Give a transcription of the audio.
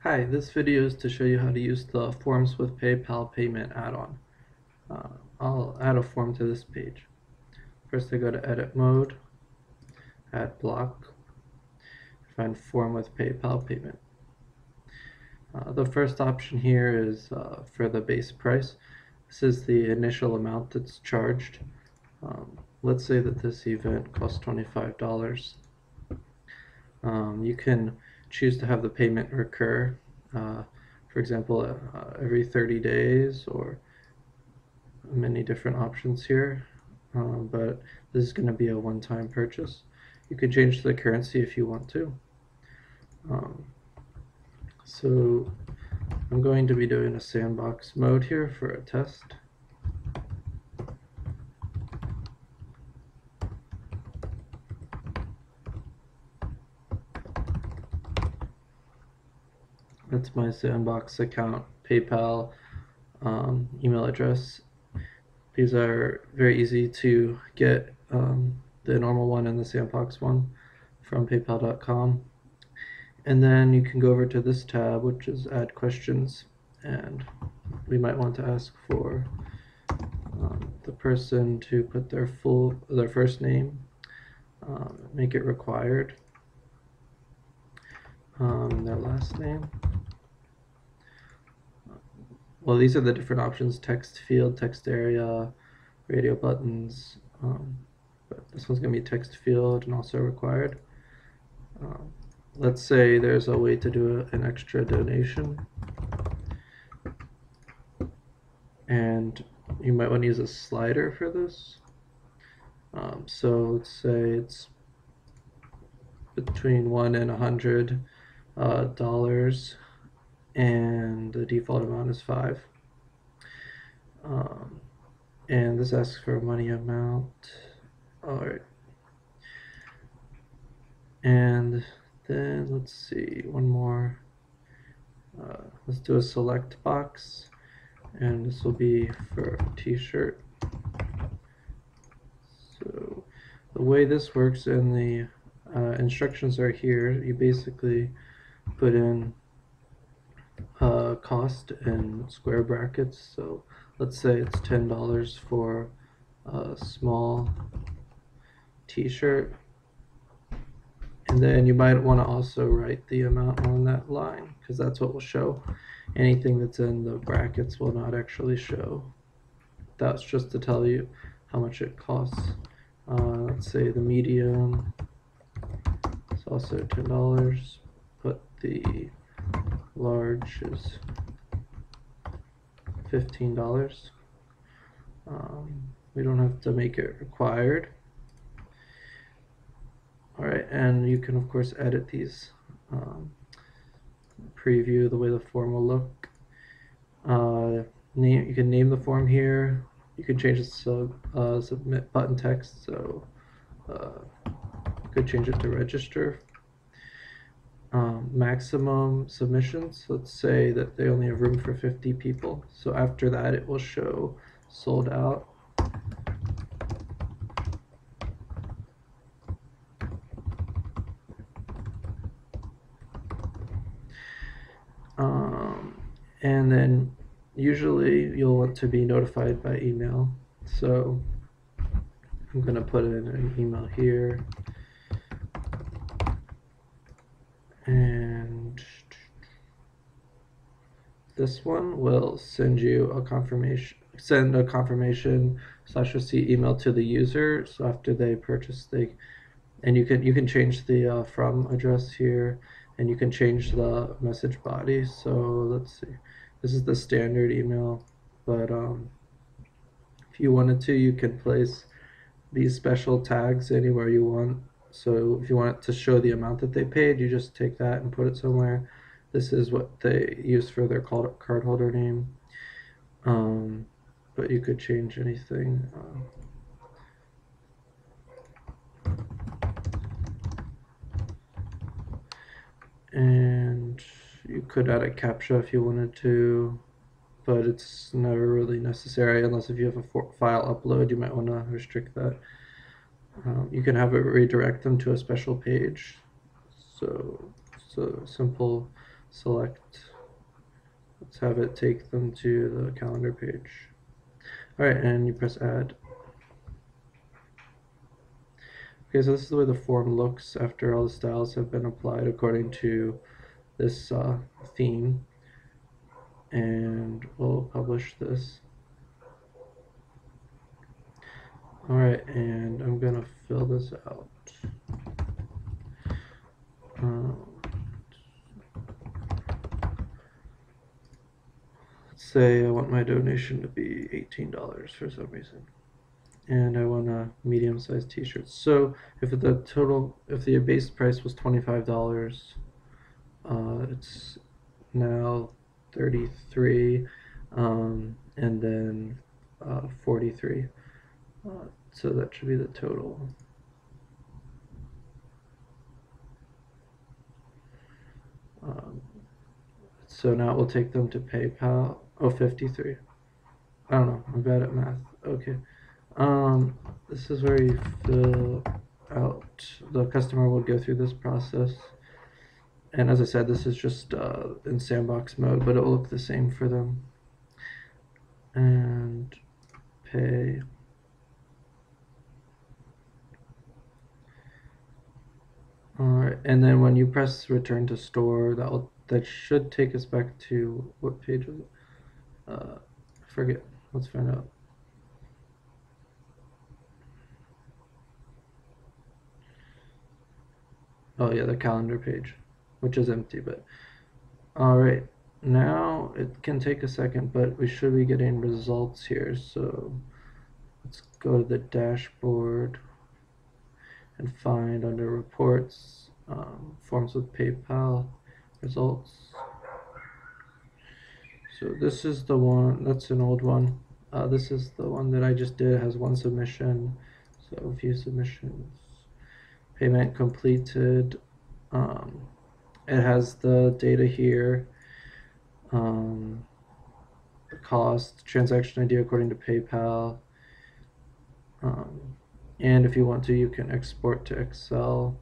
Hi, this video is to show you how to use the Forms with PayPal payment add-on. I'll add a form to this page. First I go to Edit Mode, Add Block, find Form with PayPal payment. The first option here is for the base price. This is the initial amount that's charged. Let's say that this event costs $25. You can choose to have the payment recur, for example, every 30 days, or many different options here, but this is going to be a one-time purchase. You can change the currency if you want to. So I'm going to be doing a sandbox mode here for a test. That's my sandbox account, PayPal, email address. These are very easy to get, the normal one and the sandbox one from paypal.com. And then you can go over to this tab, which is Add Questions, and we might want to ask for the person to put their first name, make it required, their last name. Well, these are the different options: text field, text area, radio buttons, but this one's going to be text field and also required. Let's say there's a way to do an extra donation, and you might want to use a slider for this. So let's say it's between $1 and $100, and the default amount is $5. And this asks for a money amount. Alright. And then let's see, one more. Let's do a select box, and this will be for a t-shirt. So the way this works, and the instructions are here, you basically put in cost in square brackets. So let's say it's $10 for a small t-shirt, and then you might want to also write the amount on that line, because that's what will show. Anything that's in the brackets will not actually show. That's just to tell you how much it costs. Let's say the medium is also $10, but the large is $15. We don't have to make it required. Alright, and you can of course edit these, preview the way the form will look. You can name the form here. You can change the submit button text, so you could change it to register. Maximum submissions, let's say that they only have room for 50 people, so after that it will show sold out. And then usually you'll want to be notified by email, so I'm going to put in an email here, and this one will send you a confirmation, /receipt email to the user. So after they purchase, and you can change the from address here, and you can change the message body. So let's see, this is the standard email, but if you wanted to, you can place these special tags anywhere you want. So if you want it to show the amount that they paid, you just take that and put it somewhere. This is what they use for their cardholder name, but you could change anything. And you could add a CAPTCHA if you wanted to, but it's never really necessary unless if you have a file upload, you might want to restrict that. You can have it redirect them to a special page. So simple select, let's have it take them to the calendar page. Alright, and you press add. Okay, so this is the way the form looks after all the styles have been applied according to this theme. And we'll publish this. Alright, and I'm gonna fill this out. Let's say I want my donation to be $18 for some reason. And I want a medium-sized t-shirt. So if the base price was $25, it's now 33, and then 43. So that should be the total. So now we'll take them to PayPal. Oh, 53. I don't know. I'm bad at math. Okay. This is where you fill out. The customer will go through this process. And as I said, this is just in sandbox mode, but it will look the same for them. And pay. Alright, and then when you press return to store, that should take us back to, what page was it? I forget. Let's find out. Oh yeah, the calendar page, which is empty, but alright, now it can take a second, but we should be getting results here. So let's go to the dashboard and find under reports, forms with PayPal results. So this is the one, that's an old one. This is the one that I just did. It has one submission. So view submissions, payment completed. It has the data here, the cost, transaction ID according to PayPal, and if you want to, you can export to Excel.